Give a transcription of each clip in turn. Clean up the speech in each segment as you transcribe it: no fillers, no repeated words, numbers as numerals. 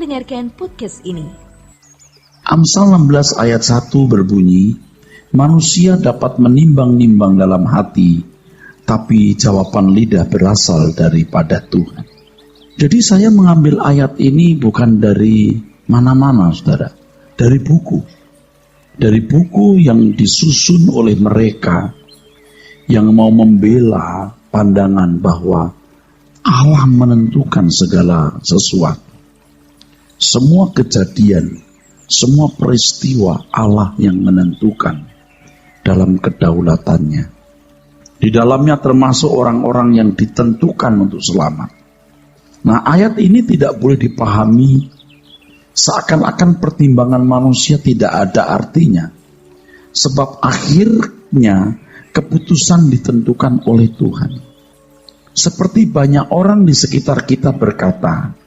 mendengarkan podcast ini. Amsal 16 ayat 1 berbunyi, manusia dapat menimbang-nimbang dalam hati, tapi jawaban lidah berasal daripada Tuhan. Jadi saya mengambil ayat ini bukan dari mana-mana, saudara. Dari buku. Dari buku yang disusun oleh mereka yang mau membela pandangan bahwa Allah menentukan segala sesuatu. Semua kejadian, semua peristiwa Allah yang menentukan dalam kedaulatannya. Di dalamnya termasuk orang-orang yang ditentukan untuk selamat. Nah, ayat ini tidak boleh dipahami seakan-akan pertimbangan manusia tidak ada artinya. Sebab akhirnya keputusan ditentukan oleh Tuhan. Seperti banyak orang di sekitar kita berkata,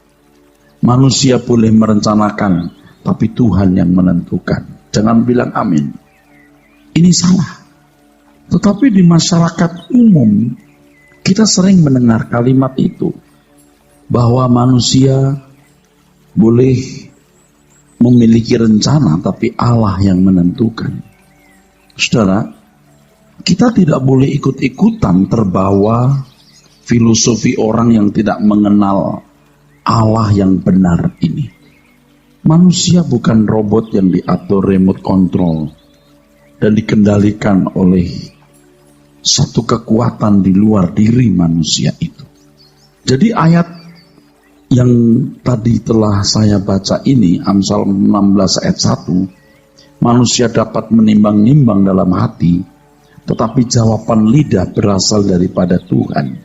manusia boleh merencanakan, tapi Tuhan yang menentukan. Jangan bilang amin. Ini salah. Tetapi di masyarakat umum, kita sering mendengar kalimat itu. Bahwa manusia boleh memiliki rencana, tapi Allah yang menentukan. Saudara, kita tidak boleh ikut-ikutan terbawa filosofi orang yang tidak mengenal Allah yang benar ini. Manusia bukan robot yang diatur remote control dan dikendalikan oleh satu kekuatan di luar diri manusia itu. Jadi ayat yang tadi telah saya baca ini, Amsal 16 ayat 1, manusia dapat menimbang-nimbang dalam hati, tetapi jawaban lidah berasal daripada Tuhan.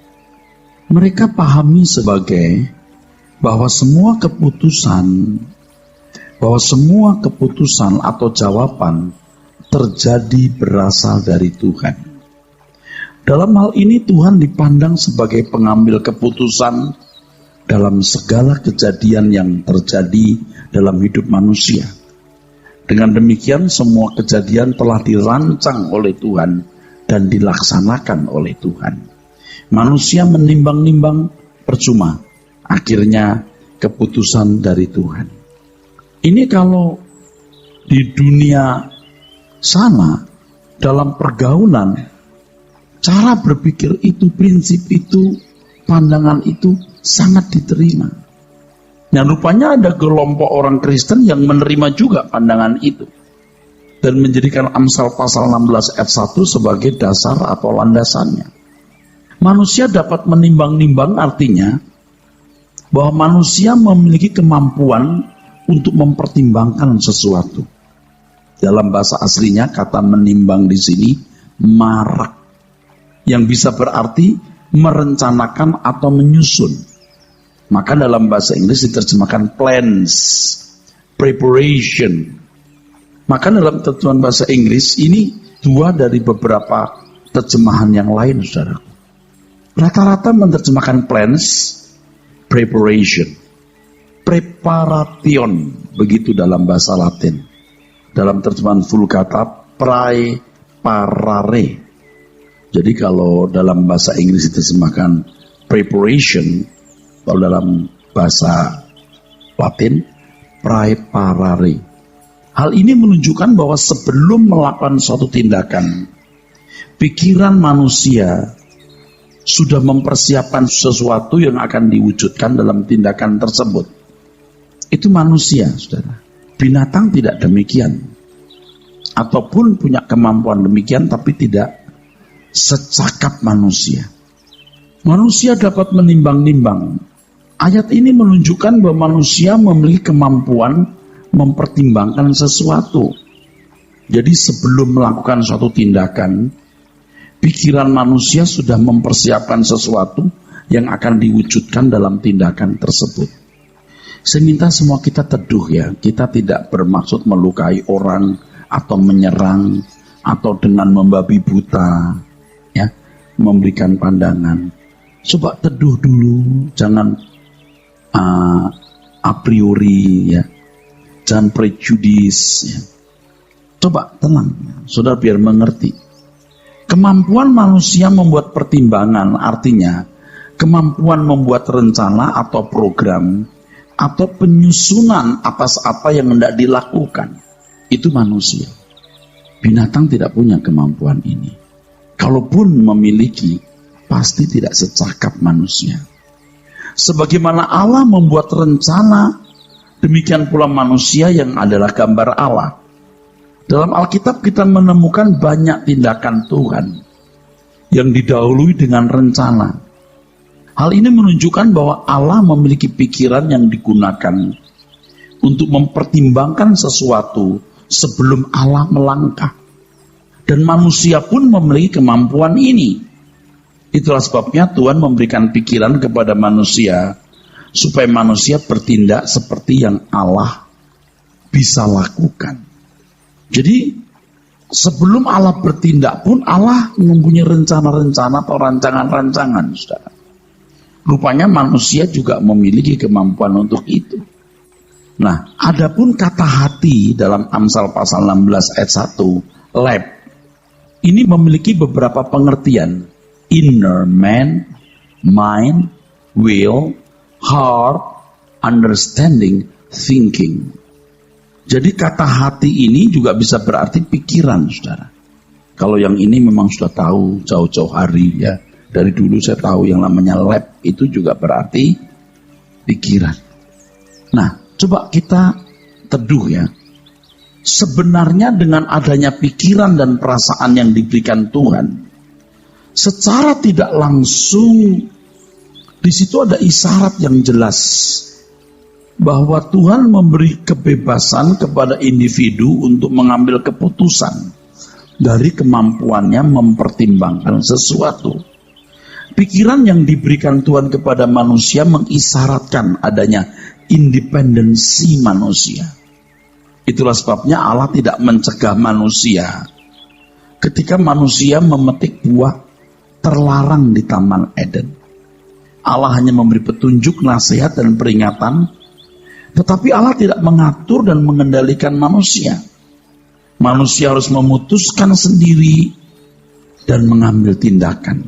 Mereka pahami sebagai bahwa semua keputusan atau jawaban terjadi berasal dari Tuhan. Dalam hal ini Tuhan dipandang sebagai pengambil keputusan dalam segala kejadian yang terjadi dalam hidup manusia. Dengan demikian semua kejadian telah dirancang oleh Tuhan dan dilaksanakan oleh Tuhan. Manusia menimbang-nimbang percuma. Akhirnya keputusan dari Tuhan. Ini kalau di dunia sana, dalam pergaulan, cara berpikir itu, prinsip itu, pandangan itu sangat diterima. Dan rupanya ada kelompok orang Kristen yang menerima juga pandangan itu. Dan menjadikan Amsal pasal 16 ayat 1 sebagai dasar atau landasannya. Manusia dapat menimbang-nimbang artinya bahwa manusia memiliki kemampuan untuk mempertimbangkan sesuatu. Dalam bahasa aslinya kata menimbang di sini marak, yang bisa berarti merencanakan atau menyusun. Maka dalam bahasa Inggris diterjemahkan plans, preparation. Maka dalam terjemahan bahasa Inggris ini dua dari beberapa terjemahan yang lain, saudara. Rata-rata menerjemahkan plans, preparation, preparation, begitu dalam bahasa Latin. Dalam terjemahan Vulgata, praeparare. Jadi kalau dalam bahasa Inggris diterjemahkan preparation, kalau dalam bahasa Latin, praeparare. Hal ini menunjukkan bahwa sebelum melakukan suatu tindakan, pikiran manusia sudah mempersiapkan sesuatu yang akan diwujudkan dalam tindakan tersebut. Itu manusia, saudara. Binatang tidak demikian. Ataupun punya kemampuan demikian, tapi tidak secakap manusia. Manusia dapat menimbang-nimbang. Ayat ini menunjukkan bahwa manusia memiliki kemampuan mempertimbangkan sesuatu. Jadi sebelum melakukan suatu tindakan, pikiran manusia sudah mempersiapkan sesuatu yang akan diwujudkan dalam tindakan tersebut. Saya minta semua kita teduh ya. Kita tidak bermaksud melukai orang atau menyerang atau dengan membabi buta, ya, memberikan pandangan. Coba teduh dulu, jangan a priori, ya, jangan prejudis. Ya. Coba tenang, saudara, biar mengerti. Kemampuan manusia membuat pertimbangan artinya kemampuan membuat rencana atau program atau penyusunan atas apa yang hendak dilakukan. Itu manusia. Binatang tidak punya kemampuan ini. Kalaupun memiliki, pasti tidak secakap manusia. Sebagaimana Allah membuat rencana, demikian pula manusia yang adalah gambar Allah. Dalam Alkitab kita menemukan banyak tindakan Tuhan yang didahului dengan rencana. Hal ini menunjukkan bahwa Allah memiliki pikiran yang digunakan untuk mempertimbangkan sesuatu sebelum Allah melangkah. Dan manusia pun memiliki kemampuan ini. Itulah sebabnya Tuhan memberikan pikiran kepada manusia supaya manusia bertindak seperti yang Allah bisa lakukan. Jadi sebelum Allah bertindak pun Allah mempunyai rencana-rencana atau rancangan-rancangan, saudara. Rupanya manusia juga memiliki kemampuan untuk itu. Nah, adapun kata hati dalam Amsal pasal 16 ayat 1, lab, ini memiliki beberapa pengertian. Inner man, mind, will, heart, understanding, thinking. Jadi kata hati ini juga bisa berarti pikiran, saudara. Kalau yang ini memang sudah tahu jauh-jauh hari ya. Dari dulu saya tahu yang namanya lab itu juga berarti pikiran. Nah, coba kita teduh ya. Sebenarnya dengan adanya pikiran dan perasaan yang diberikan Tuhan, secara tidak langsung di situ ada isyarat yang jelas bahwa Tuhan memberi kebebasan kepada individu untuk mengambil keputusan dari kemampuannya mempertimbangkan sesuatu. Pikiran yang diberikan Tuhan kepada manusia mengisyaratkan adanya independensi manusia. Itulah sebabnya Allah tidak mencegah manusia ketika manusia memetik buah terlarang di Taman Eden. Allah hanya memberi petunjuk, nasihat, dan peringatan, tetapi Allah tidak mengatur dan mengendalikan manusia. Manusia harus memutuskan sendiri dan mengambil tindakan.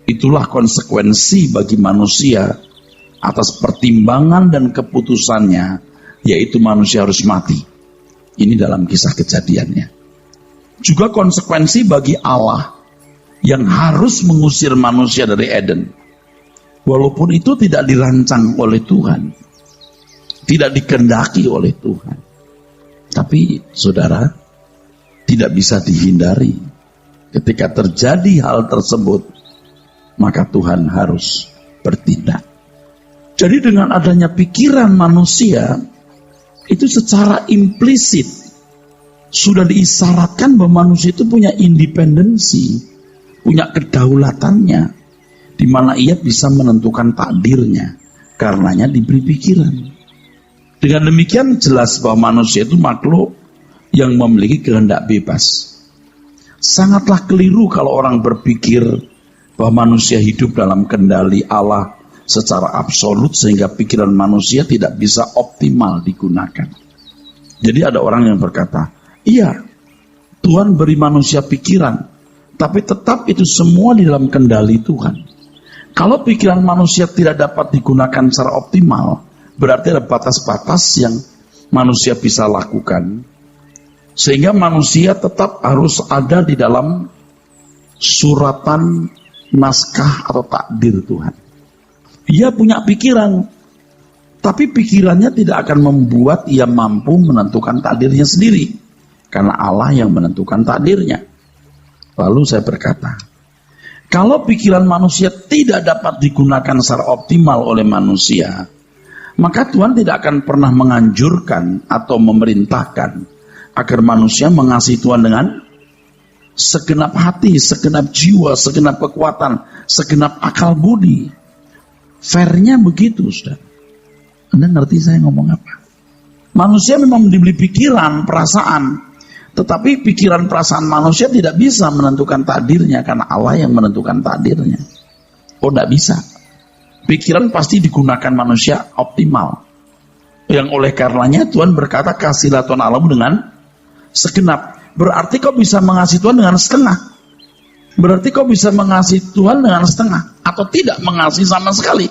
Itulah konsekuensi bagi manusia atas pertimbangan dan keputusannya, yaitu manusia harus mati. Ini dalam kisah kejadiannya. Juga konsekuensi bagi Allah yang harus mengusir manusia dari Eden. Walaupun itu tidak dirancang oleh Tuhan, tidak dikehendaki oleh Tuhan. Tapi saudara, tidak bisa dihindari. Ketika terjadi hal tersebut, maka Tuhan harus bertindak. Jadi dengan adanya pikiran manusia, itu secara implisit sudah diisyaratkan bahwa manusia itu punya independensi, punya kedaulatannya, di mana ia bisa menentukan takdirnya, karenanya diberi pikiran. Dengan demikian jelas bahwa manusia itu makhluk yang memiliki kehendak bebas. Sangatlah keliru kalau orang berpikir bahwa manusia hidup dalam kendali Allah secara absolut sehingga pikiran manusia tidak bisa optimal digunakan. Jadi ada orang yang berkata, iya, Tuhan beri manusia pikiran, tapi tetap itu semua di dalam kendali Tuhan. Kalau pikiran manusia tidak dapat digunakan secara optimal, berarti ada batas-batas yang manusia bisa lakukan, sehingga manusia tetap harus ada di dalam suratan naskah atau takdir Tuhan. Ia punya pikiran, tapi pikirannya tidak akan membuat ia mampu menentukan takdirnya sendiri, karena Allah yang menentukan takdirnya. Lalu saya berkata, kalau pikiran manusia tidak dapat digunakan secara optimal oleh manusia, maka Tuhan tidak akan pernah menganjurkan atau memerintahkan agar manusia mengasihi Tuhan dengan segenap hati, segenap jiwa, segenap kekuatan, segenap akal budi. Fairnya begitu, saudara. Anda ngerti saya ngomong apa? Manusia memang diberi pikiran, perasaan, tetapi pikiran perasaan manusia tidak bisa menentukan takdirnya, karena Allah yang menentukan takdirnya. Oh, tidak bisa. Pikiran pasti digunakan manusia optimal. Yang oleh karenanya Tuhan berkata, kasihlah Tuhan Allahmu dengan segenap. Berarti kau bisa mengasihi Tuhan dengan setengah. Berarti kau bisa mengasihi Tuhan dengan setengah, atau tidak mengasihi sama sekali.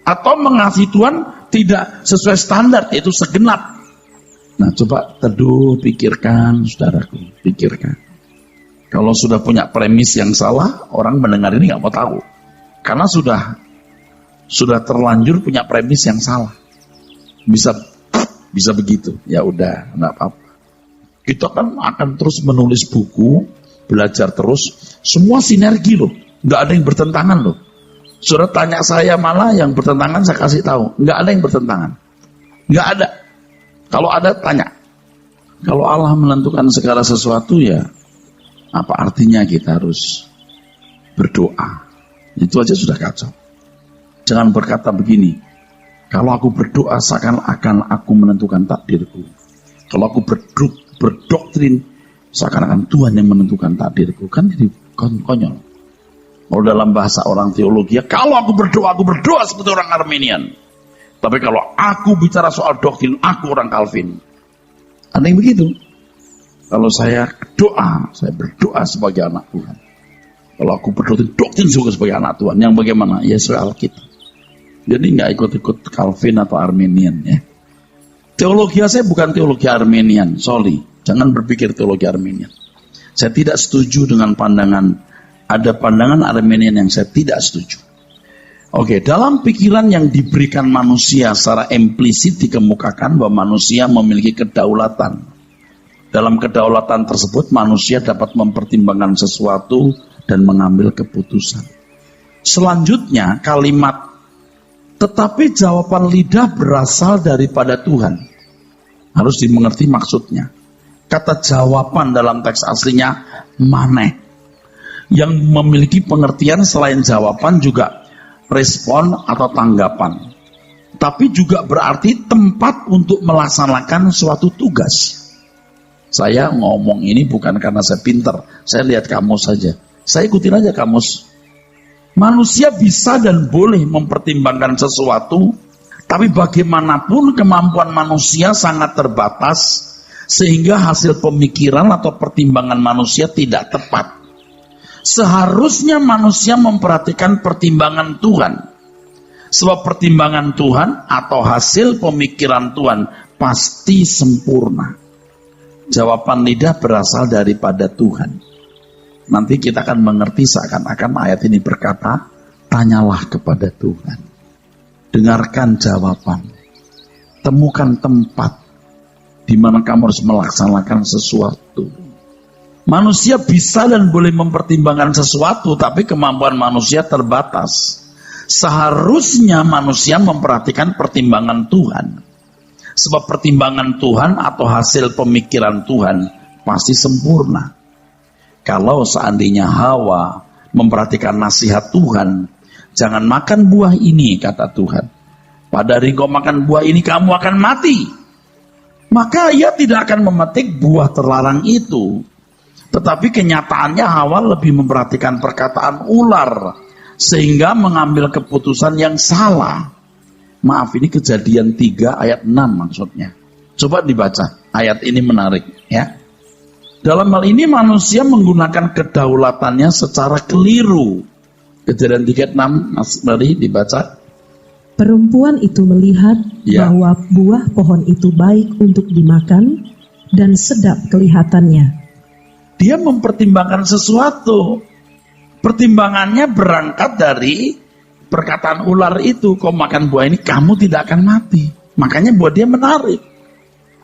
Atau mengasihi Tuhan tidak sesuai standar, yaitu segenap. Nah, coba teduh, pikirkan, saudaraku, pikirkan. Kalau sudah punya premis yang salah, orang mendengar ini nggak mau tahu. Karena sudah terlanjur punya premis yang salah. Bisa begitu. Ya udah, nggak apa-apa. Kita kan akan terus menulis buku, belajar terus. Semua sinergi loh, nggak ada yang bertentangan loh. Saudara tanya saya malah yang bertentangan saya kasih tahu. Nggak ada yang bertentangan. Nggak ada. Kalau ada tanya. Kalau Allah menentukan segala sesuatu ya apa artinya kita harus berdoa. Itu aja sudah kacau. Jangan berkata begini. Kalau aku berdoa seakan-akan aku menentukan takdirku. Kalau aku berdoktrin seakan-akan Tuhan yang menentukan takdirku. Kan jadi konyol. Kalau dalam bahasa orang teologi, kalau aku berdoa seperti orang Arminian. Tapi kalau aku bicara soal doktrin, aku orang Calvin. Ada yang begitu. Kalau saya berdoa sebagai anak Tuhan. Kalau aku berdoktrin juga sebagai anak Tuhan. Yang bagaimana? Ya soal Alkitab. Jadi nggak ikut-ikut Calvin atau Arminian ya. Teologi saya bukan teologi Arminian, sorry. Jangan berpikir teologi Arminian. Saya tidak setuju dengan ada pandangan Arminian yang saya tidak setuju. Oke, dalam pikiran yang diberikan manusia secara implisit dikemukakan bahwa manusia memiliki kedaulatan. Dalam kedaulatan tersebut manusia dapat mempertimbangkan sesuatu dan mengambil keputusan. Selanjutnya kalimat tetapi jawaban lidah berasal daripada Tuhan. Harus dimengerti maksudnya. Kata jawaban dalam teks aslinya maneh. Yang memiliki pengertian selain jawaban juga respon atau tanggapan. Tapi juga berarti tempat untuk melaksanakan suatu tugas. Saya ngomong ini bukan karena saya pinter. Saya lihat kamus saja. Saya ikutin aja kamus. Manusia bisa dan boleh mempertimbangkan sesuatu. Tapi bagaimanapun kemampuan manusia sangat terbatas. Sehingga hasil pemikiran atau pertimbangan manusia tidak tepat. Seharusnya manusia memperhatikan pertimbangan Tuhan. Sebab pertimbangan Tuhan atau hasil pemikiran Tuhan pasti sempurna. Jawaban lidah berasal daripada Tuhan. Nanti kita akan mengerti seakan-akan ayat ini berkata, tanyalah kepada Tuhan. Dengarkan jawaban. Temukan tempat di mana kamu harus melaksanakan sesuatu. Manusia bisa dan boleh mempertimbangkan sesuatu, tapi kemampuan manusia terbatas. Seharusnya manusia memperhatikan pertimbangan Tuhan. Sebab pertimbangan Tuhan atau hasil pemikiran Tuhan pasti sempurna. Kalau seandainya Hawa memperhatikan nasihat Tuhan, jangan makan buah ini, kata Tuhan. Pada hari kau makan buah ini, kamu akan mati. Maka ia tidak akan memetik buah terlarang itu. Tetapi kenyataannya Hawa lebih memperhatikan perkataan ular sehingga mengambil keputusan yang salah. Maaf, ini Kejadian 3 ayat 6 maksudnya. Coba dibaca, ayat ini menarik ya. Dalam hal ini manusia menggunakan kedaulatannya secara keliru. Kejadian 3 ayat 6, mari dibaca. Perempuan itu melihat bahwa buah pohon itu baik untuk dimakan dan sedap kelihatannya. Dia mempertimbangkan sesuatu. Pertimbangannya berangkat dari perkataan ular itu. Kau makan buah ini, kamu tidak akan mati. Makanya buat dia menarik.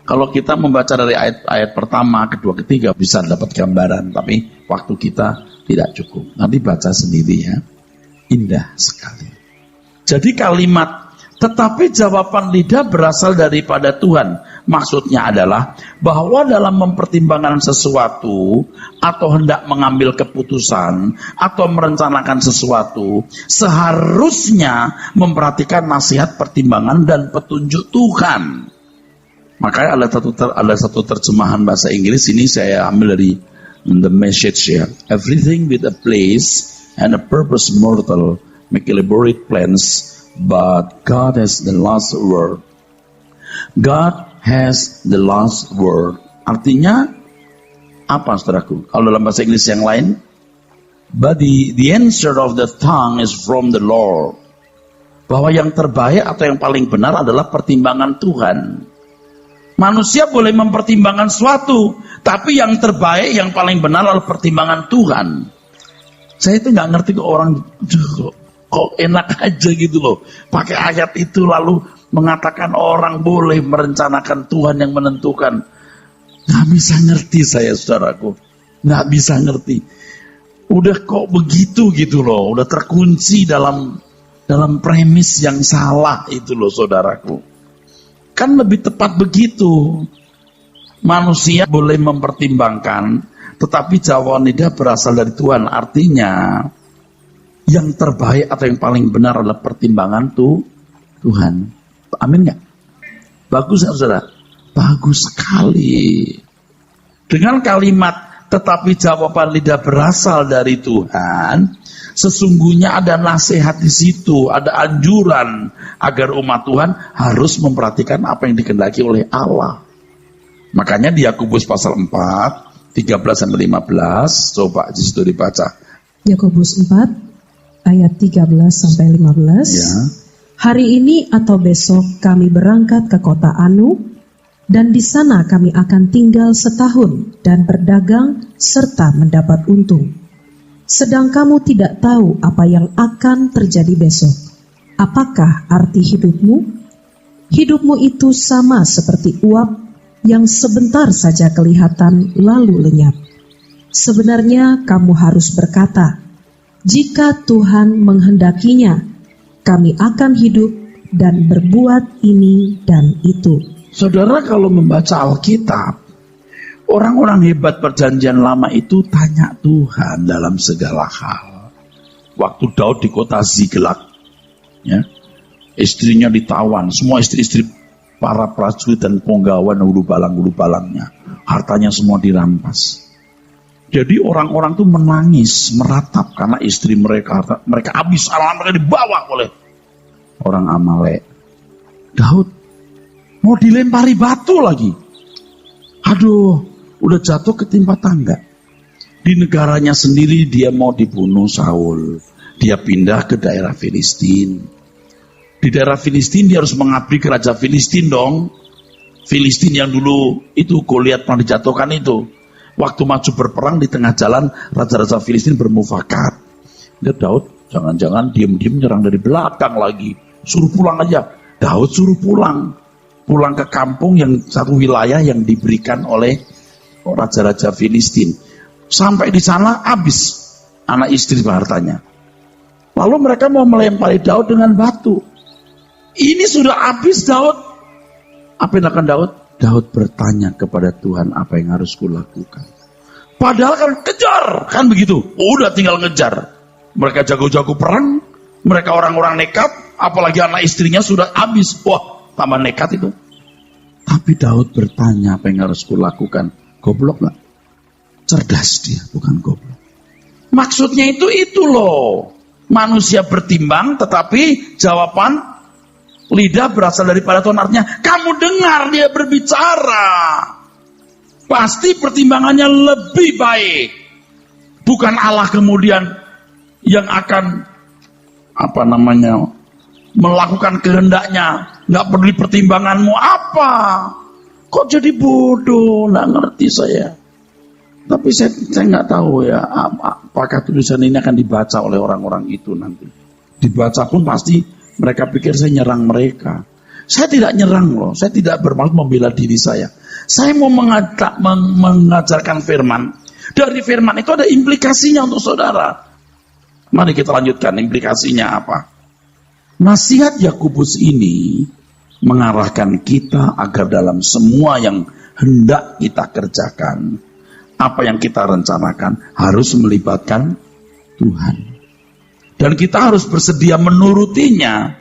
Kalau kita membaca dari ayat pertama, kedua, ketiga, bisa dapat gambaran. Tapi waktu kita tidak cukup. Nanti baca sendiri ya. Indah sekali. Jadi kalimat, tetapi jawaban lidah berasal daripada Tuhan. Maksudnya adalah bahwa dalam mempertimbangkan sesuatu atau hendak mengambil keputusan atau merencanakan sesuatu, seharusnya memperhatikan nasihat, pertimbangan dan petunjuk Tuhan. Makanya ada satu terjemahan bahasa Inggris, ini saya ambil dari The Message ya. Everything with a place and a purpose mortal make elaborate plans, but God has the last word. God has the last word. Artinya apa, saudaraku? Kalau dalam bahasa Inggris yang lain, but the answer of the tongue is from the Lord. bahwa yang terbaik atau yang paling benar adalah pertimbangan Tuhan. Manusia boleh mempertimbangkan suatu, tapi yang terbaik, yang paling benar adalah pertimbangan Tuhan. Saya itu nggak ngerti kok orang, kok enak aja gitu loh, pakai ayat itu lalu mengatakan orang boleh merencanakan, Tuhan yang menentukan. Nggak bisa ngerti saya, saudaraku, nggak bisa ngerti. Udah kok begitu gitu loh, udah terkunci dalam premis yang salah itu loh, saudaraku. Kan lebih tepat begitu. Manusia boleh mempertimbangkan, tetapi jawaban lidah berasal dari Tuhan. Artinya yang terbaik atau yang paling benar adalah pertimbangan Tuhan. Amin gak? Bagus ya saudara? Bagus sekali. Dengan kalimat tetapi jawaban lidah berasal dari Tuhan, sesungguhnya ada nasihat di situ, ada anjuran agar umat Tuhan harus memperhatikan apa yang dikehendaki oleh Allah. Makanya di Yakobus pasal 4, 13-15, coba di situ dibaca. Yakobus 4 ayat 13-15. Ya. Hari ini atau besok kami berangkat ke kota Anu, dan di sana kami akan tinggal setahun dan berdagang serta mendapat untung. Sedang kamu tidak tahu apa yang akan terjadi besok. Apakah arti hidupmu? Hidupmu itu sama seperti uap yang sebentar saja kelihatan lalu lenyap. Sebenarnya kamu harus berkata, jika Tuhan menghendakinya, kami akan hidup dan berbuat ini dan itu. Saudara, kalau membaca Alkitab, orang-orang hebat perjanjian lama itu tanya Tuhan dalam segala hal. Waktu Daud di kota Ziklag, ya, istrinya ditawan, semua istri-istri para prajurit dan penggawan hulu balangnya, hartanya semua dirampas. Jadi orang-orang itu menangis, meratap karena istri mereka habis, anak mereka dibawa oleh orang Amalek. Daud mau dilempari batu lagi. Aduh, udah jatuh ketimpa tangga. Di negaranya sendiri dia mau dibunuh Saul. Dia pindah ke daerah Filistin. Di daerah Filistin dia harus mengabdi ke raja Filistin dong. Filistin yang dulu itu Goliat pernah dijatuhkan itu. Waktu maju berperang di tengah jalan, raja-raja Filistin bermufakat. Dia Daud, jangan-jangan diam-diam nyerang dari belakang lagi. Suruh pulang aja. Daud suruh pulang ke kampung yang satu wilayah yang diberikan oleh raja-raja Filistin. Sampai di sana habis anak istri hartanya. Lalu mereka mau melempari Daud dengan batu. Ini sudah habis Daud. Apa yang akan Daud? Daud bertanya kepada Tuhan, apa yang harus kulakukan? Padahal kan kejar, kan begitu. Udah tinggal ngejar. Mereka jago-jago perang, mereka orang-orang nekat, apalagi anak istrinya sudah habis. Wah, tambah nekat itu. Tapi Daud bertanya, apa yang harus kulakukan? Goblok gak? Cerdas dia, bukan goblok. Maksudnya itu loh. Manusia bertimbang, tetapi jawaban lidah berasal daripada Tuhan. Artinya, kamu dengar dia berbicara. Pasti pertimbangannya lebih baik. Bukan Allah kemudian yang akan melakukan kehendaknya. Gak peduli pertimbanganmu apa. Kok jadi bodoh? Gak ngerti saya. Tapi saya gak tahu ya, apakah tulisan ini akan dibaca oleh orang-orang itu nanti. Dibaca pun pasti mereka pikir saya nyerang mereka. Saya tidak nyerang loh. Saya tidak bermaksud membela diri saya. Saya mau mengajarkan firman. Dari firman itu ada implikasinya untuk saudara. Mari kita lanjutkan implikasinya apa. Nasihat Yakobus ini mengarahkan kita agar dalam semua yang hendak kita kerjakan, apa yang kita rencanakan harus melibatkan Tuhan. Dan kita harus bersedia menurutinya,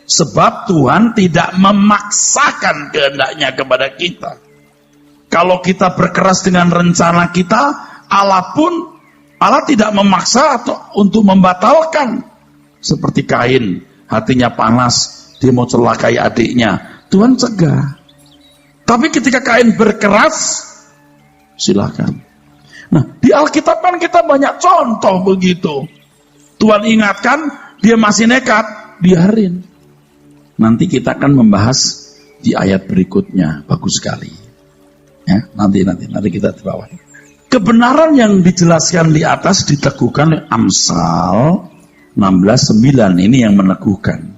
sebab Tuhan tidak memaksakan kehendaknya kepada kita. Kalau kita berkeras dengan rencana kita, Allah tidak memaksa untuk membatalkan. Seperti Kain, hatinya panas, dia mau celakai adiknya. Tuhan cegah. Tapi ketika Kain berkeras, silakan. Nah, di Alkitab kan kita banyak contoh begitu. Tuhan ingatkan, dia masih nekat. biarin. Nanti kita akan membahas di ayat berikutnya, bagus sekali. Ya, nanti kita di bawah. Kebenaran yang dijelaskan di atas diteguhkan oleh Amsal 16:9, ini yang meneguhkan.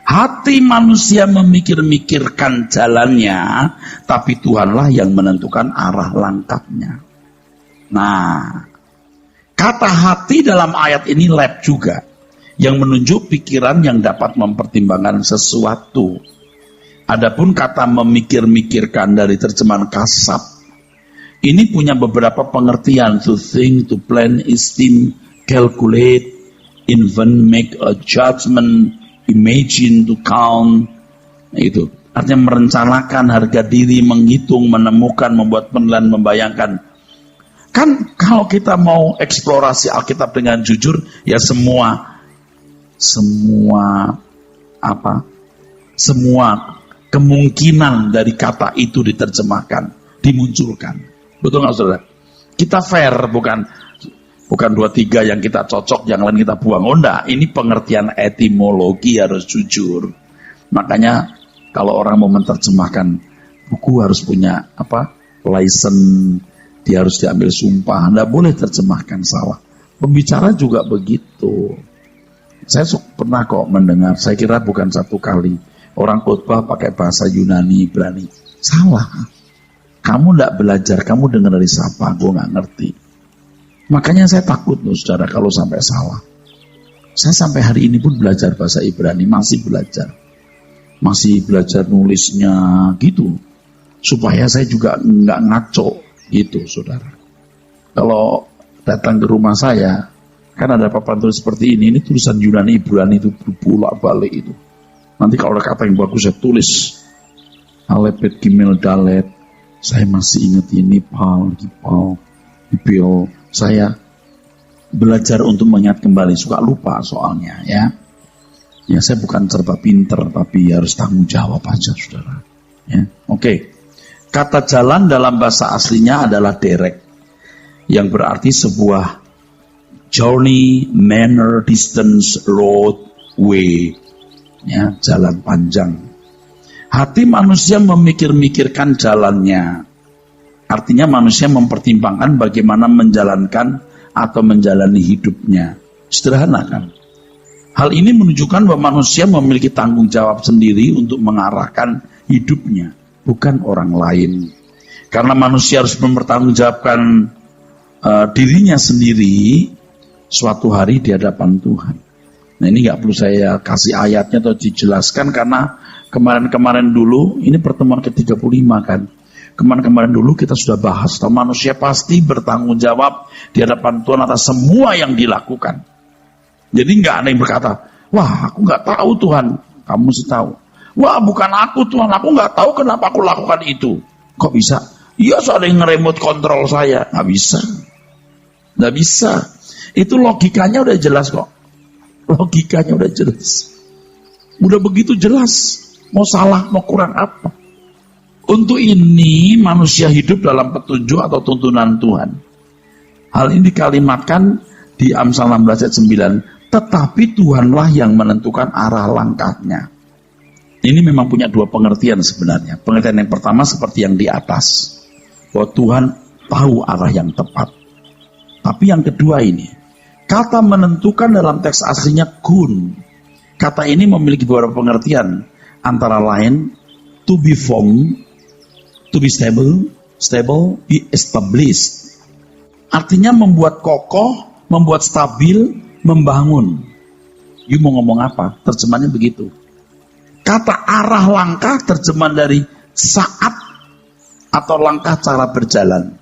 Hati manusia memikir-mikirkan jalannya, tapi Tuhanlah yang menentukan arah langkahnya. Nah, kata hati dalam ayat ini lab juga, yang menunjuk pikiran yang dapat mempertimbangkan sesuatu. Adapun kata memikir-mikirkan dari terjemahan Kasab, ini punya beberapa pengertian: to think, to plan, esteem, calculate, invent, make a judgment, imagine, to count. Nah, itu artinya merencanakan, harga diri, menghitung, menemukan, membuat penilaian, membayangkan. Kan kalau kita mau eksplorasi Alkitab dengan jujur, ya semua kemungkinan dari kata itu diterjemahkan, dimunculkan. Betul nggak saudara? Kita fair, bukan 2-3 yang kita cocok, yang lain kita buang. Oh enggak, ini pengertian etimologi harus jujur. Makanya kalau orang mau menerjemahkan buku harus punya license, dia harus diambil sumpah. Enggak boleh terjemahkan salah. Pembicara juga begitu. Saya pernah kok mendengar, saya kira bukan satu kali, orang khotbah pakai bahasa Yunani, Ibrani. Salah. Kamu enggak belajar, kamu dengar dari siapa? Gue nggak ngerti. Makanya saya takut loh saudara kalau sampai salah. Saya sampai hari ini pun belajar bahasa Ibrani, masih belajar nulisnya gitu, supaya saya juga nggak ngaco gitu saudara. Kalau datang ke rumah saya, kan ada papan tulis seperti ini tulisan Yunani Ibrani itu bolak balik itu. Nanti kalau ada kata yang bagus saya tulis Alepet Gimel Dalet. Saya masih ingat ini Pal, Gipal, Gipil. Saya belajar untuk mengingat kembali, suka lupa soalnya ya. Ya saya bukan serba pinter, tapi harus tanggung jawab aja saudara. Ya, oke. Kata jalan dalam bahasa aslinya adalah derek, yang berarti sebuah journey, manner, distance, road, way. Ya, jalan panjang. Hati manusia memikir-mikirkan jalannya. Artinya manusia mempertimbangkan bagaimana menjalankan atau menjalani hidupnya. Sederhana kan? Hal ini menunjukkan bahwa manusia memiliki tanggung jawab sendiri untuk mengarahkan hidupnya, bukan orang lain. Karena manusia harus mempertanggungjawabkan dirinya sendiri suatu hari di hadapan Tuhan. Nah ini gak perlu saya kasih ayatnya atau dijelaskan, karena kemarin-kemarin dulu, ini pertemuan ke-35 kan. Kemarin-kemarin dulu kita sudah bahas, manusia pasti bertanggung jawab di hadapan Tuhan atas semua yang dilakukan. Jadi nggak ada yang berkata, wah aku nggak tahu Tuhan, kamu mesti tahu. Wah bukan aku Tuhan, aku nggak tahu kenapa aku lakukan itu. Kok bisa? Iya soal yang nge-remote kontrol saya. Nggak bisa. Nggak bisa. Itu logikanya udah jelas kok. Logikanya udah jelas. Udah begitu jelas. Mau salah, mau kurang apa. Untuk ini manusia hidup dalam petunjuk atau tuntunan Tuhan. Hal ini dikalimatkan di Amsal 16 ayat 9. Tetapi Tuhanlah yang menentukan arah langkahnya. Ini memang punya dua pengertian sebenarnya. Pengertian yang pertama seperti yang di atas, bahwa Tuhan tahu arah yang tepat. Tapi yang kedua ini, kata menentukan dalam teks aslinya kun. Kata ini memiliki beberapa pengertian, antara lain to be formed, to be stable, be established. Artinya membuat kokoh, membuat stabil, membangun. You mau ngomong apa? Terjemahannya begitu. Kata arah langkah terjemahan dari saat atau langkah cara berjalan.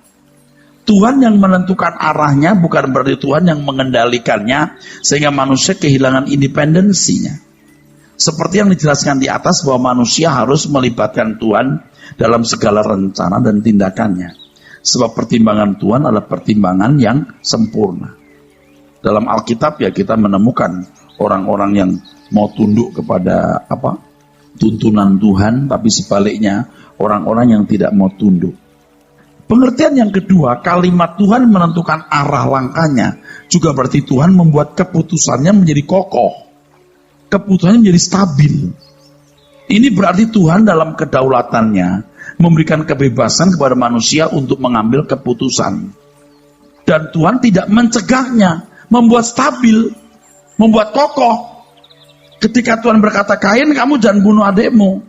Tuhan yang menentukan arahnya, bukan berarti Tuhan yang mengendalikannya sehingga manusia kehilangan independensinya. Seperti yang dijelaskan di atas bahwa manusia harus melibatkan Tuhan dalam segala rencana dan tindakannya. Sebab pertimbangan Tuhan adalah pertimbangan yang sempurna. Dalam Alkitab ya kita menemukan orang-orang yang mau tunduk kepada tuntunan Tuhan, tapi sebaliknya orang-orang yang tidak mau tunduk. Pengertian yang kedua, kalimat Tuhan menentukan arah langkahnya juga berarti Tuhan membuat keputusannya menjadi kokoh. keputusannya menjadi stabil. Ini berarti Tuhan dalam kedaulatannya memberikan kebebasan kepada manusia untuk mengambil keputusan. Dan Tuhan tidak mencegahnya, membuat stabil, membuat kokoh. Ketika Tuhan berkata, Kain, kamu jangan bunuh adikmu.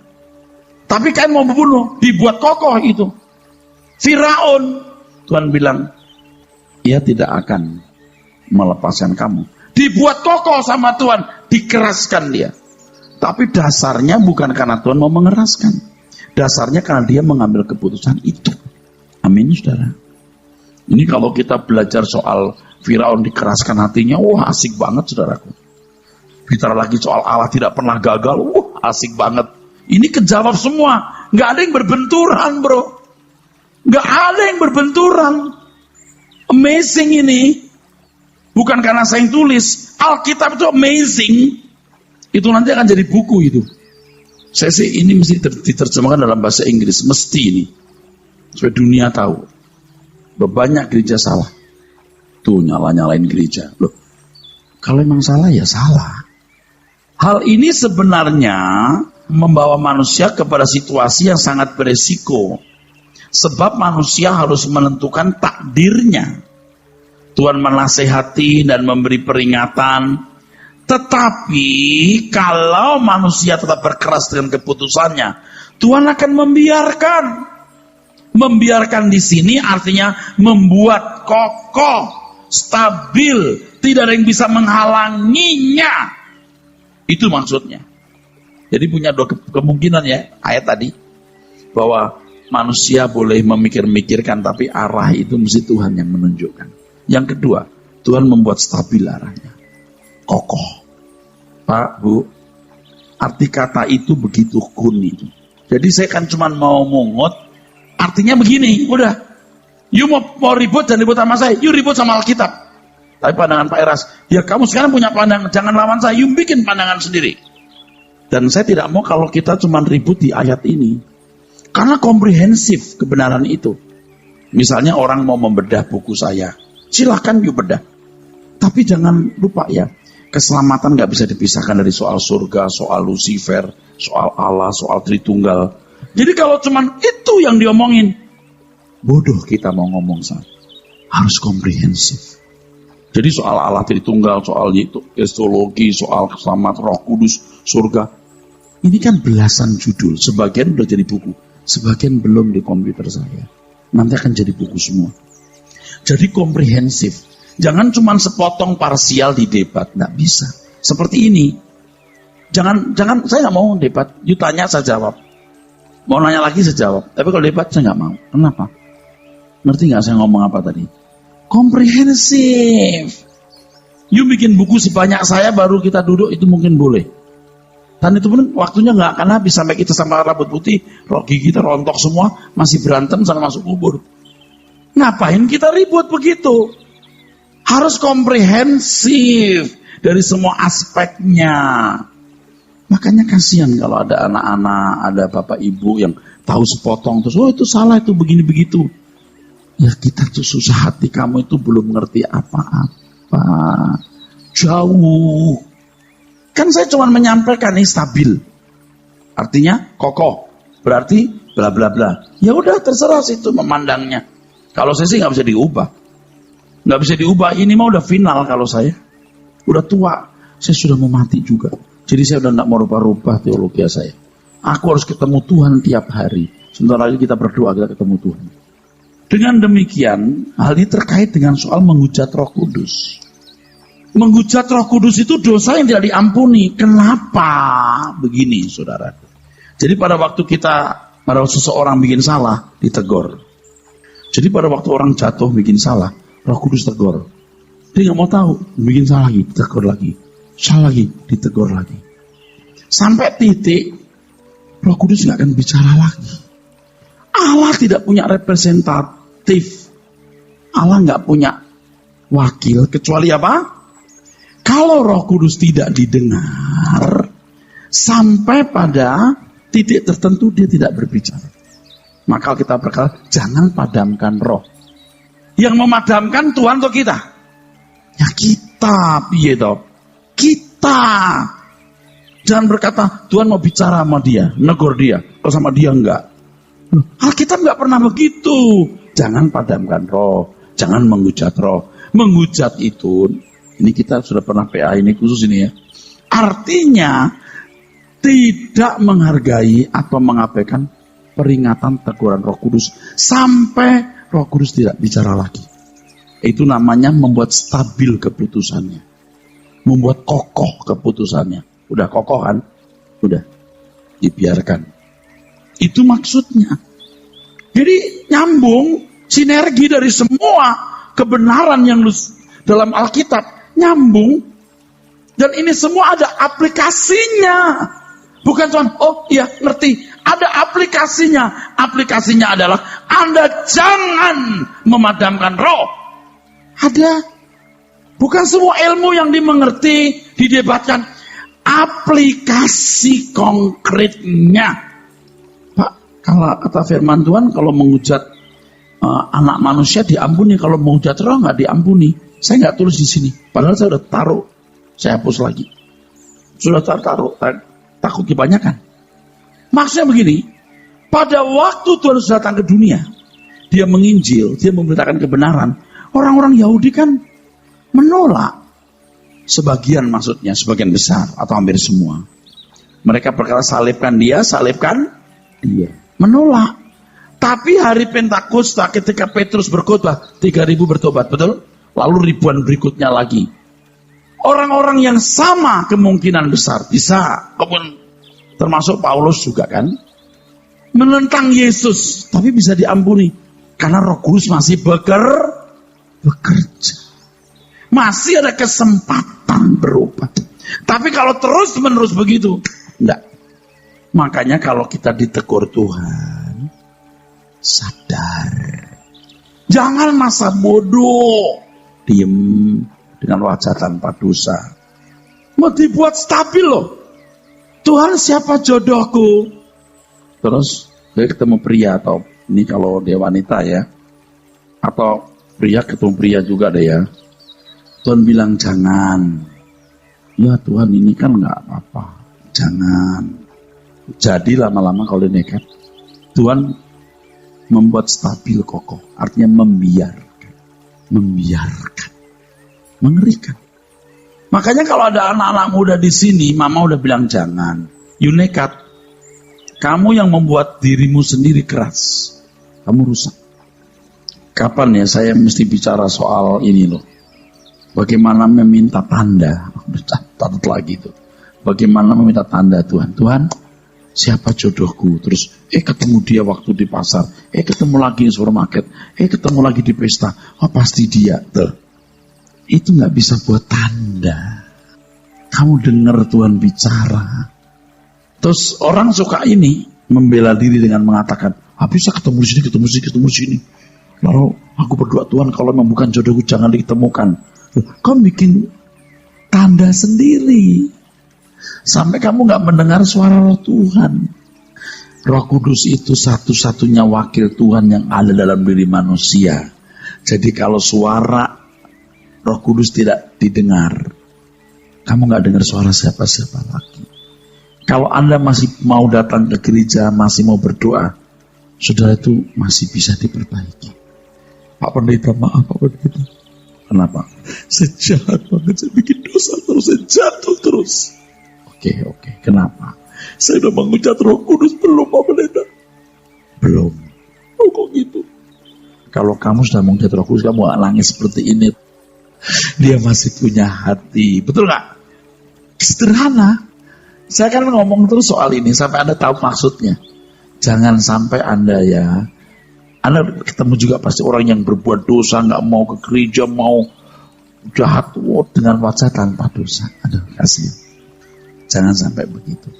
Tapi Kain mau membunuh, dibuat kokoh itu. Firaun, Tuhan bilang, ia tidak akan melepaskan kamu. Dibuat kokoh sama Tuhan, dikeraskan dia. Tapi dasarnya bukan karena Tuhan mau mengeraskan. Dasarnya karena dia mengambil keputusan itu. Amin, saudara. Ini kalau kita belajar soal Firaun dikeraskan hatinya, wah asik banget, saudaraku. Bicara lagi soal Allah tidak pernah gagal, wah asik banget. Ini kejawab semua. Nggak ada yang berbenturan, bro. Nggak ada yang berbenturan. Amazing ini. Bukan karena saya yang tulis. Alkitab itu amazing. Itu nanti akan jadi buku itu. Saya sih ini mesti diterjemahkan dalam bahasa Inggris. Mesti ini. Supaya dunia tahu. Banyak gereja salah. Tuh nyala-nyalain gereja. Loh, kalau emang salah ya salah. Hal ini sebenarnya membawa manusia kepada situasi yang sangat beresiko. Sebab manusia harus menentukan takdirnya. Tuhan menasehati dan memberi peringatan. Tetapi kalau manusia tetap berkeras dengan keputusannya, Tuhan akan membiarkan. Membiarkan di sini artinya membuat kokoh, stabil, tidak ada yang bisa menghalanginya. Itu maksudnya. Jadi punya dua kemungkinan ya ayat tadi, bahwa manusia boleh memikir-mikirkan, tapi arah itu mesti Tuhan yang menunjukkan. Yang kedua, Tuhan membuat stabil arahnya, kokoh. Pak, Bu, arti kata itu begitu kuning. Jadi saya kan cuma mau mungut. Artinya begini, udah. You mau ribut, jangan ribut sama saya. You ribut sama Alkitab. Tapi pandangan Pak Eras, ya kamu sekarang punya pandangan, jangan lawan saya. You bikin pandangan sendiri. Dan saya tidak mau kalau kita cuma ribut di ayat ini. Karena komprehensif kebenaran itu. Misalnya orang mau membedah buku saya. Silahkan you bedah. Tapi jangan lupa ya, keselamatan gak bisa dipisahkan dari soal surga, soal Lucifer, soal Allah, soal Tritunggal. Jadi kalau cuman itu yang diomongin, bodoh kita mau ngomong saat. Harus komprehensif. Jadi soal Allah Tritunggal, soal itu kristologi, soal selamat Roh Kudus, surga. Ini kan belasan judul. Sebagian udah jadi buku, sebagian belum di komputer saya. Nanti akan jadi buku semua. Jadi komprehensif. Jangan cuma sepotong parsial di debat, nggak bisa. Seperti ini. Jangan saya nggak mau debat. You tanya saya jawab. Mau nanya lagi saya jawab. Tapi kalau debat saya nggak mau. Kenapa? Ngerti nggak saya ngomong apa tadi? Komprehensif. You bikin buku sebanyak saya baru kita duduk itu mungkin boleh. Dan itu pun waktunya nggak akan habis sampai kita sama rambut putih, gigi kita rontok semua, masih berantem sampai masuk kubur. Ngapain kita ribut begitu? Harus komprehensif dari semua aspeknya. Makanya kasihan kalau ada anak-anak, ada bapak ibu yang tahu sepotong terus, oh itu salah, itu begini begitu. Ya kita tuh susah hati, kamu itu belum ngerti apa-apa. Jauh. Kan saya cuma menyampaikan ini stabil. Artinya kokoh. Berarti bla bla bla. Ya udah terserah situ memandangnya. Kalau saya sih nggak bisa diubah. Nggak bisa diubah, ini mah udah final kalau saya. Udah tua, saya sudah mau mati juga. Jadi saya udah nggak mau rubah-rubah teologi saya. Aku harus ketemu Tuhan tiap hari. Sebentar lagi kita berdoa, kita ketemu Tuhan. Dengan demikian, hal ini terkait dengan soal menghujat Roh Kudus. Menghujat Roh Kudus itu dosa yang tidak diampuni. Kenapa? Begini, saudara. Jadi pada waktu seseorang bikin salah, ditegur. Jadi pada waktu orang jatuh bikin salah, Roh Kudus tegur. Dia nggak mau tahu, bikin salah lagi, ditegur lagi. Salah lagi, ditegur lagi. Sampai titik Roh Kudus gak akan bicara lagi. Allah tidak punya representatif. Allah gak punya wakil. Kecuali apa? Kalau Roh Kudus tidak didengar, sampai pada titik tertentu dia tidak berbicara. Maka kita berkata, jangan padamkan roh. Yang memadamkan Tuhan atau kita? Ya kita, piye toh? Kita. Jangan berkata, Tuhan mau bicara sama dia, negur dia, kalau sama dia enggak. Alkitab enggak pernah begitu. Jangan padamkan roh, jangan menghujat roh. Menghujat itu, ini kita sudah pernah PA ini khusus ini ya. Artinya, tidak menghargai atau mengabaikan peringatan teguran Roh Kudus sampai Roh Kudus tidak bicara lagi. Itu namanya membuat stabil keputusannya, membuat kokoh keputusannya. Udah kokoh kan? Udah dibiarkan. Itu maksudnya. Jadi nyambung, sinergi dari semua kebenaran yang dalam Alkitab nyambung. Dan ini semua ada aplikasinya. Bukan cuma, oh iya ngerti. Ada aplikasinya. Aplikasinya adalah Anda jangan memadamkan roh. Ada. Bukan semua ilmu yang dimengerti, didebatkan. Aplikasi konkretnya. Pak, kalau kata firman Tuhan, kalau menghujat anak manusia diampuni. Kalau menghujat roh nggak diampuni. Saya nggak tulis di sini. Padahal saya udah taruh. Saya hapus lagi. Sudah taruh. Takut kebanyakan. Maksudnya begini, pada waktu Tuhan Yesus datang ke dunia, dia menginjil, dia memberitakan kebenaran, orang-orang Yahudi kan menolak. Sebagian maksudnya, sebagian besar atau hampir semua. Mereka berkata salibkan dia. Menolak. Tapi hari Pentakosta ketika Petrus berkhotbah, 3.000 bertobat, betul? Lalu ribuan berikutnya lagi. Orang-orang yang sama kemungkinan besar bisa, termasuk Paulus juga kan, menentang Yesus, tapi bisa diampuni karena Roh Kudus masih bekerja, masih ada kesempatan berubah. Tapi kalau terus-menerus begitu, enggak. Makanya kalau kita ditegur Tuhan, sadar, jangan masa bodoh, diem dengan wajah tanpa dosa. Mau dibuat stabil loh. Tuhan siapa jodohku? Terus saya ketemu pria, atau ini kalau dia wanita ya, atau pria ketemu pria juga deh ya. Tuhan bilang jangan. Ya Tuhan ini kan nggak apa-apa. Jangan. Jadi lama-lama kalau nekat, Tuhan membuat stabil kokoh. Artinya membiarkan. Mengerikan. Makanya kalau ada anak-anak muda di sini, mama udah bilang jangan. You nekat. Kamu yang membuat dirimu sendiri keras. Kamu rusak. Kapan ya saya mesti bicara soal ini loh. Bagaimana meminta tanda. Catat lagi tuh. Bagaimana meminta tanda Tuhan. Tuhan, siapa jodohku? Terus ketemu dia waktu di pasar. Ketemu lagi di supermarket. Ketemu lagi di pesta. Oh pasti dia. Tuh. Itu gak bisa buat tanda. Kamu dengar Tuhan bicara. Terus orang suka ini membela diri dengan mengatakan, bisa ketemu di sini. Lalu aku berdoa, Tuhan kalau memang bukan jodohku jangan ditemukan. Kau bikin tanda sendiri. Sampai kamu gak mendengar suara Roh Tuhan. Roh Kudus itu satu-satunya wakil Tuhan yang ada dalam diri manusia. Jadi kalau suara Roh Kudus tidak didengar, kamu gak dengar suara siapa-siapa lagi. Kalau Anda masih mau datang ke gereja, masih mau berdoa, saudara itu masih bisa diperbaiki. Pak Pendeta, maaf Pak Pendeta. Kenapa? Saya jahat banget, saya bikin dosa terus, saya jatuh terus. Oke, kenapa? Saya udah mengucap Roh Kudus belum Pak Pendeta? Belum. Oh kok gitu? Kalau kamu sudah mengucap Roh Kudus, kamu gak nangis seperti ini. Dia masih punya hati. Betul gak? Sederhana. Saya kan ngomong terus soal ini sampai Anda tahu maksudnya. Jangan sampai Anda ketemu juga pasti orang yang berbuat dosa, gak mau ke gereja, mau jahat dengan wajah tanpa dosa. Aduh, kasihan. Jangan sampai begitu.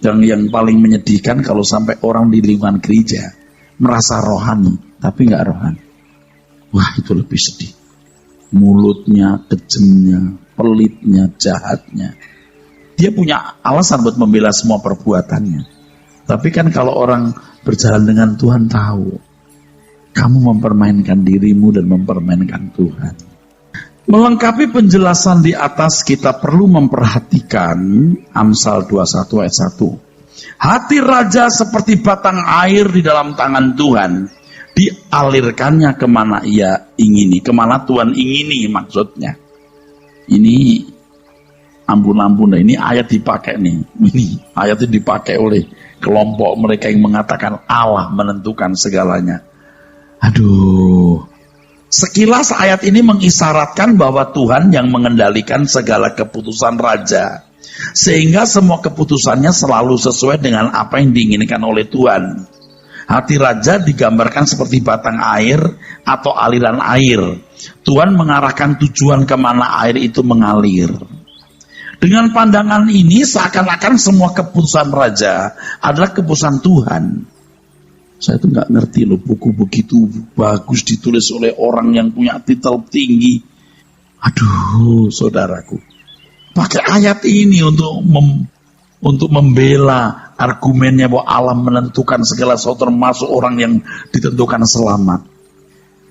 Yang paling menyedihkan kalau sampai orang di lingkungan gereja merasa rohani tapi gak rohani. Wah, itu lebih sedih. Mulutnya, kejemnya, pelitnya, jahatnya. Dia punya alasan buat membela semua perbuatannya. Tapi kan kalau orang berjalan dengan Tuhan tahu, kamu mempermainkan dirimu dan mempermainkan Tuhan. Melengkapi penjelasan di atas, kita perlu memperhatikan Amsal 21 ayat 1. Hati raja seperti batang air di dalam tangan Tuhan, dialirkannya kemana ia ingini, kemana Tuhan ingini maksudnya. Ini ampun-ampun, ini ayat dipakai nih. Ini ayat itu dipakai oleh kelompok mereka yang mengatakan Allah menentukan segalanya. Aduh. Sekilas ayat ini mengisyaratkan bahwa Tuhan yang mengendalikan segala keputusan raja, sehingga semua keputusannya selalu sesuai dengan apa yang diinginkan oleh Tuhan. Hati raja digambarkan seperti batang air atau aliran air. Tuhan mengarahkan tujuan kemana air itu mengalir. Dengan pandangan ini seakan-akan semua keputusan raja adalah keputusan Tuhan. Saya tuh nggak ngerti loh, buku begitu bagus ditulis oleh orang yang punya titel tinggi. Aduh, saudaraku, pakai ayat ini untuk membela argumennya bahwa Allah menentukan segala sesuatu, termasuk orang yang ditentukan selamat.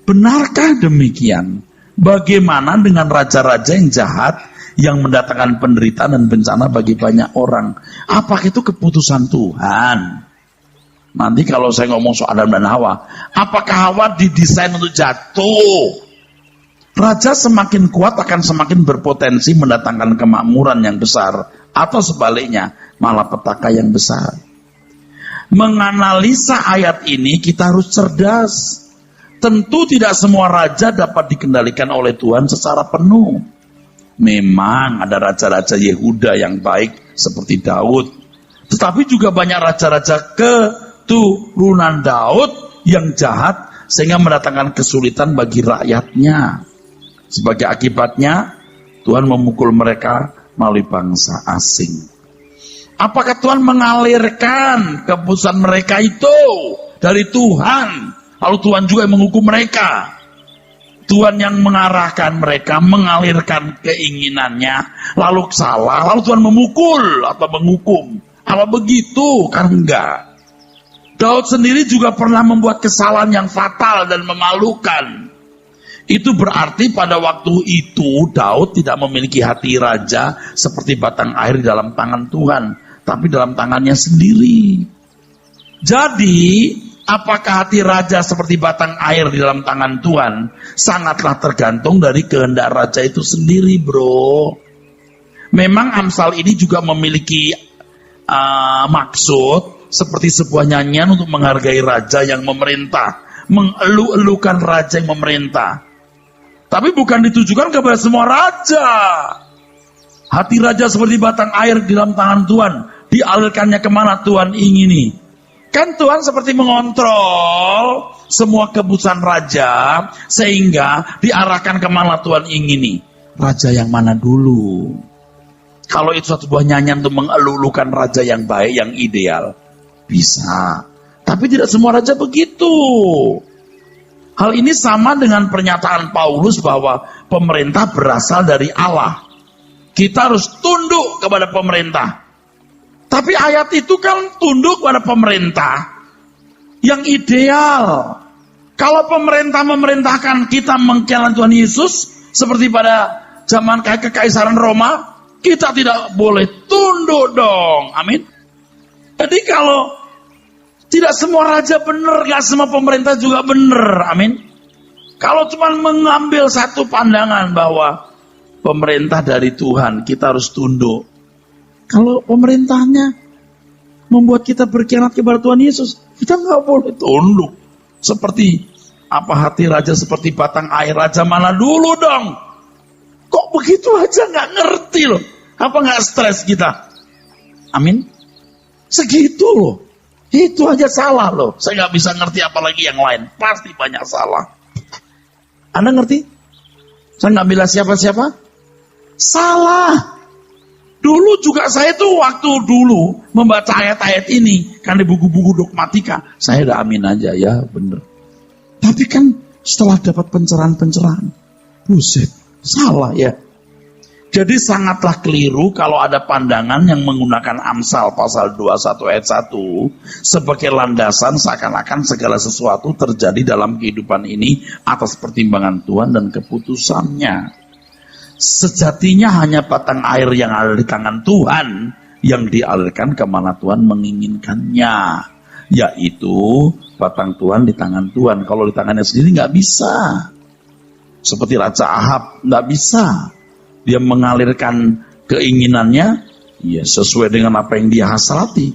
Benarkah demikian? Bagaimana dengan raja-raja yang jahat yang mendatangkan penderitaan dan bencana bagi banyak orang? Apakah itu keputusan Tuhan? Nanti kalau saya ngomong soal Adam dan Hawa, apakah Hawa didesain untuk jatuh? Raja semakin kuat akan semakin berpotensi mendatangkan kemakmuran yang besar, atau sebaliknya malapetaka yang besar. Menganalisa ayat ini kita harus cerdas. Tentu tidak semua raja dapat dikendalikan oleh Tuhan secara penuh. Memang ada raja-raja Yehuda yang baik seperti Daud, tetapi juga banyak raja-raja keturunan Daud yang jahat sehingga mendatangkan kesulitan bagi rakyatnya. Sebagai akibatnya Tuhan memukul mereka melalui bangsa asing. Apakah Tuhan mengalirkan keputusan mereka itu dari Tuhan, lalu Tuhan juga yang menghukum mereka? Tuhan yang mengarahkan mereka, mengalirkan keinginannya, lalu salah, lalu Tuhan memukul atau menghukum. Apa begitu? Kan enggak. Daud sendiri juga pernah membuat kesalahan yang fatal dan memalukan. Itu berarti pada waktu itu Daud tidak memiliki hati raja seperti batang air di dalam tangan Tuhan, tapi dalam tangannya sendiri. Jadi, apakah hati raja seperti batang air di dalam tangan Tuhan? Sangatlah tergantung dari kehendak raja itu sendiri, bro. Memang Amsal ini juga memiliki maksud seperti sebuah nyanyian untuk menghargai raja yang memerintah, mengelu-elukan raja yang memerintah. Tapi bukan ditujukan kepada semua raja. Hati raja seperti batang air di dalam tangan Tuhan, dialirkannya kemana Tuhan ingini. Kan Tuhan seperti mengontrol semua keputusan raja, sehingga diarahkan kemana Tuhan ingini. Raja yang mana dulu? Kalau itu suatu buah nyanyian untuk mengelulukan raja yang baik, yang ideal, bisa. Tapi tidak semua raja begitu. Hal ini sama dengan pernyataan Paulus bahwa pemerintah berasal dari Allah. Kita harus tunduk kepada pemerintah. Tapi ayat itu kan tunduk pada pemerintah yang ideal. Kalau pemerintah memerintahkan kita mengkhianati Tuhan Yesus seperti pada zaman kekaisaran Roma, kita tidak boleh tunduk dong. Amin. Jadi kalau tidak semua raja benar, gak semua pemerintah juga benar. Amin. Kalau cuma mengambil satu pandangan bahwa pemerintah dari Tuhan, kita harus tunduk. Kalau pemerintahnya membuat kita berkhianat kepada Tuhan Yesus, kita nggak boleh tunduk. Seperti apa hati raja seperti batang air, raja mana dulu dong? Kok begitu aja nggak ngerti loh? Apa nggak stres kita? Amin. Segitu loh. Itu aja salah loh. Saya nggak bisa ngerti apalagi yang lain. Pasti banyak salah. Anda ngerti? Saya nggak bilang siapa-siapa. Salah. Dulu juga saya tuh waktu dulu membaca ayat-ayat ini. Kan di buku-buku dogmatika. Saya udah amin aja ya bener. Tapi kan setelah dapat pencerahan-pencerahan. Buset. Salah ya. Jadi sangatlah keliru kalau ada pandangan yang menggunakan Amsal pasal 21 ayat 1 sebagai landasan seakan-akan segala sesuatu terjadi dalam kehidupan ini atas pertimbangan Tuhan dan keputusannya. Sejatinya hanya batang air yang ada di tangan Tuhan yang dialirkan kemana Tuhan menginginkannya, yaitu batang Tuhan di tangan Tuhan. Kalau di tangannya sendiri nggak bisa. Seperti Raja Ahab nggak bisa. Dia mengalirkan keinginannya ya sesuai dengan apa yang dia hasrati.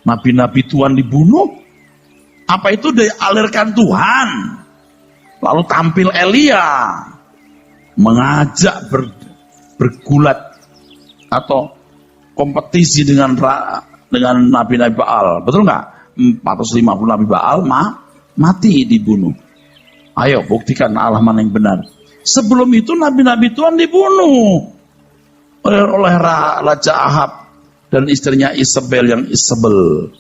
Nabi-nabi Tuhan dibunuh. Apa itu dialirkan Tuhan? Lalu tampil Elia mengajak bergulat atau kompetisi dengan nabi-nabi Baal. Betul nggak? 450 nabi Baal mati dibunuh. Ayo buktikan Allah mana yang benar. Sebelum itu nabi-nabi Tuhan dibunuh oleh Raja Ahab dan istrinya Isabel yang Isabel.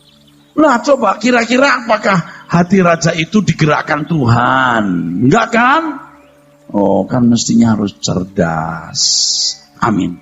Nah coba kira-kira apakah hati raja itu digerakkan Tuhan? Enggak kan? Oh kan mestinya harus cerdas. Amin.